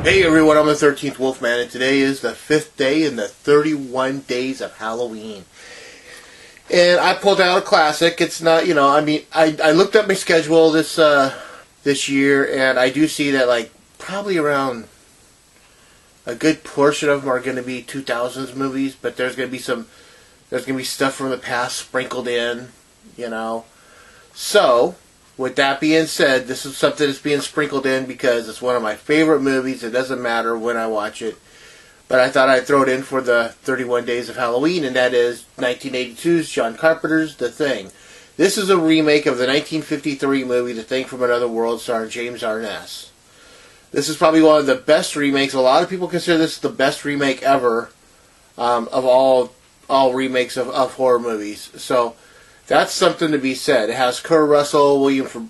Hey everyone, I'm the 13th Wolfman, and today is the 5th day in the 31 days of Halloween. And I pulled out a classic. It's not, I looked up my schedule this year, and I do see that probably around a good portion of them are going to be 2000s movies, but there's going to be stuff from the past sprinkled in, So, with that being said, this is something that's being sprinkled in because it's one of my favorite movies. It doesn't matter when I watch it. But I thought I'd throw it in for the 31 Days of Halloween, and that is 1982's John Carpenter's The Thing. This is a remake of the 1953 movie The Thing from Another World starring James Arness. This is probably one of the best remakes. A lot of people consider this the best remake ever of all remakes of horror movies. So that's something to be said. It has Kurt Russell,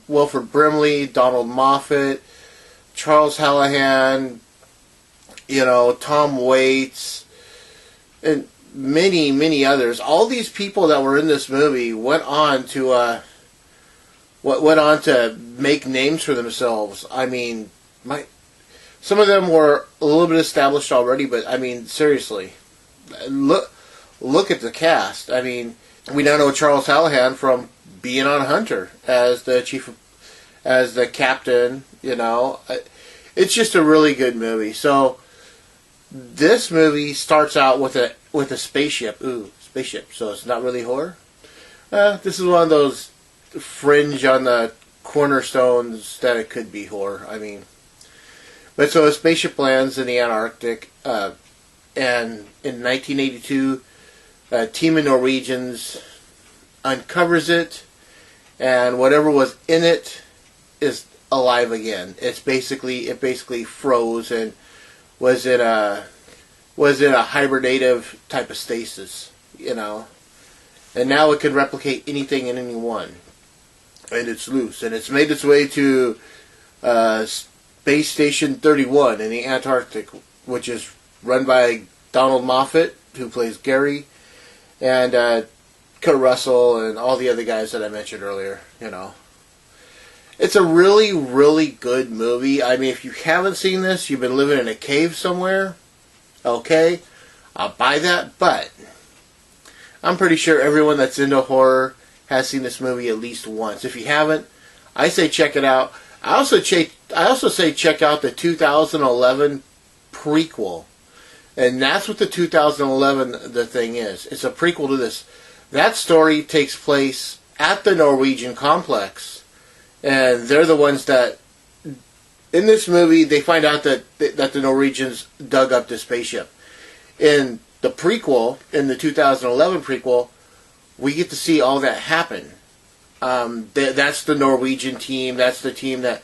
Wilford Brimley, Donald Moffat, Charles Hallahan, Tom Waits, and many, many others. All these people that were in this movie went on to make names for themselves. I mean, some of them were a little bit established already, but I mean, seriously, look at the cast. I mean, we now know Charles Hallahan from being on Hunter as the captain. It's just a really good movie. So this movie starts out with a spaceship. Ooh, spaceship. So it's not really horror. This is one of those fringe on the cornerstones that it could be horror. I mean, but so a spaceship lands in the Antarctic, and in 1982. A team of Norwegians uncovers it, and whatever was in it is alive again. It basically froze and was in a hibernative type of stasis, and now it can replicate anything and anyone, and it's loose, and it's made its way to Space Station 31 in the Antarctic, which is run by Donald Moffat, who plays Gary, and Kurt Russell and all the other guys that I mentioned earlier, It's a really, really good movie. I mean, if you haven't seen this, you've been living in a cave somewhere, okay, I'll buy that, but I'm pretty sure everyone that's into horror has seen this movie at least once. If you haven't, I say check it out. I also say check out the 2011 prequel. And that's what the 2011 The Thing is. It's a prequel to this. That story takes place at the Norwegian complex. And they're the ones that, in this movie, they find out that the Norwegians dug up the spaceship. In the prequel, in the 2011 prequel, we get to see all that happen. That's the Norwegian team. That's the team that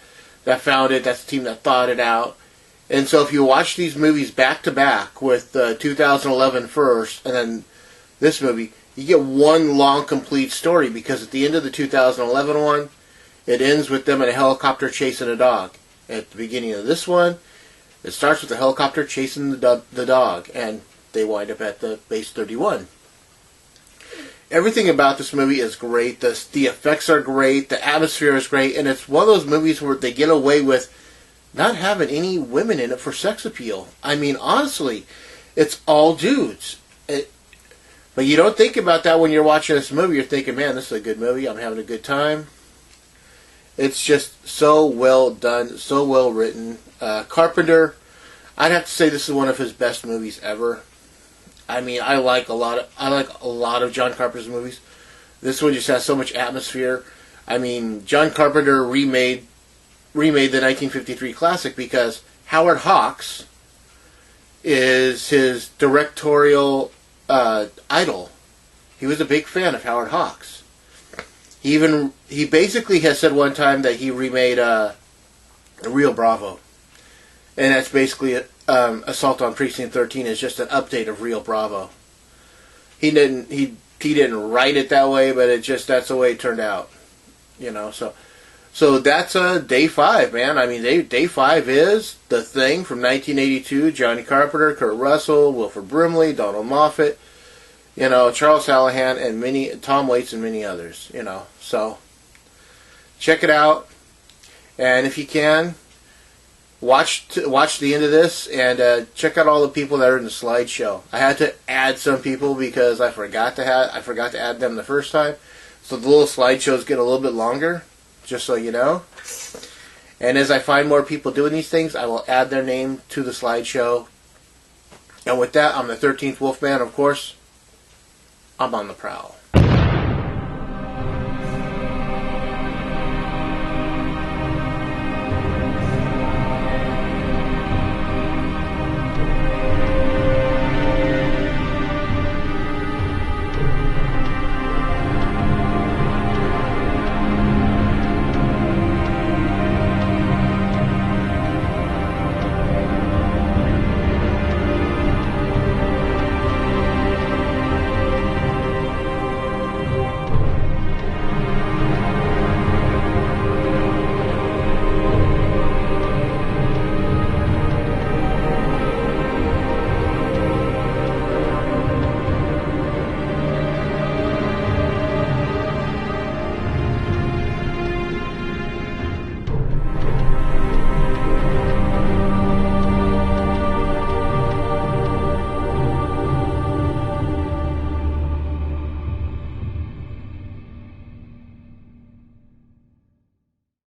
found it. That's the team that thought it out. And so if you watch these movies back to back with 2011 first and then this movie, you get one long complete story, because at the end of the 2011 one, it ends with them in a helicopter chasing a dog. At the beginning of this one, it starts with the helicopter chasing the dog, and they wind up at the Base 31. Everything about this movie is great. The effects are great. The atmosphere is great. And it's one of those movies where they get away with not having any women in it for sex appeal. I mean, honestly, it's all dudes. But you don't think about that when you're watching this movie. You're thinking, man, this is a good movie. I'm having a good time. It's just so well done, so well written. Carpenter, I'd have to say this is one of his best movies ever. I mean, I like a lot of John Carpenter's movies. This one just has so much atmosphere. I mean, John Carpenter remade the 1953 classic because Howard Hawks is his directorial idol. He was a big fan of Howard Hawks. He basically has said one time that he remade Rio Bravo, and that's basically Assault on Precinct 13 is just an update of Rio Bravo. He didn't write it that way, but that's the way it turned out. So that's day 5, man. I mean, day 5 is The Thing from 1982. Johnny Carpenter, Kurt Russell, Wilford Brimley, Donald Moffat, Charles Hallahan, and Tom Waits and many others. So check it out, and if you can, watch the end of this and check out all the people that are in the slideshow. I had to add some people because I forgot to add them the first time. So the little slideshows get a little bit longer, just so you know. And as I find more people doing these things, I will add their name to the slideshow. And with that, I'm the 13th Wolfman, of course. I'm on the prowl.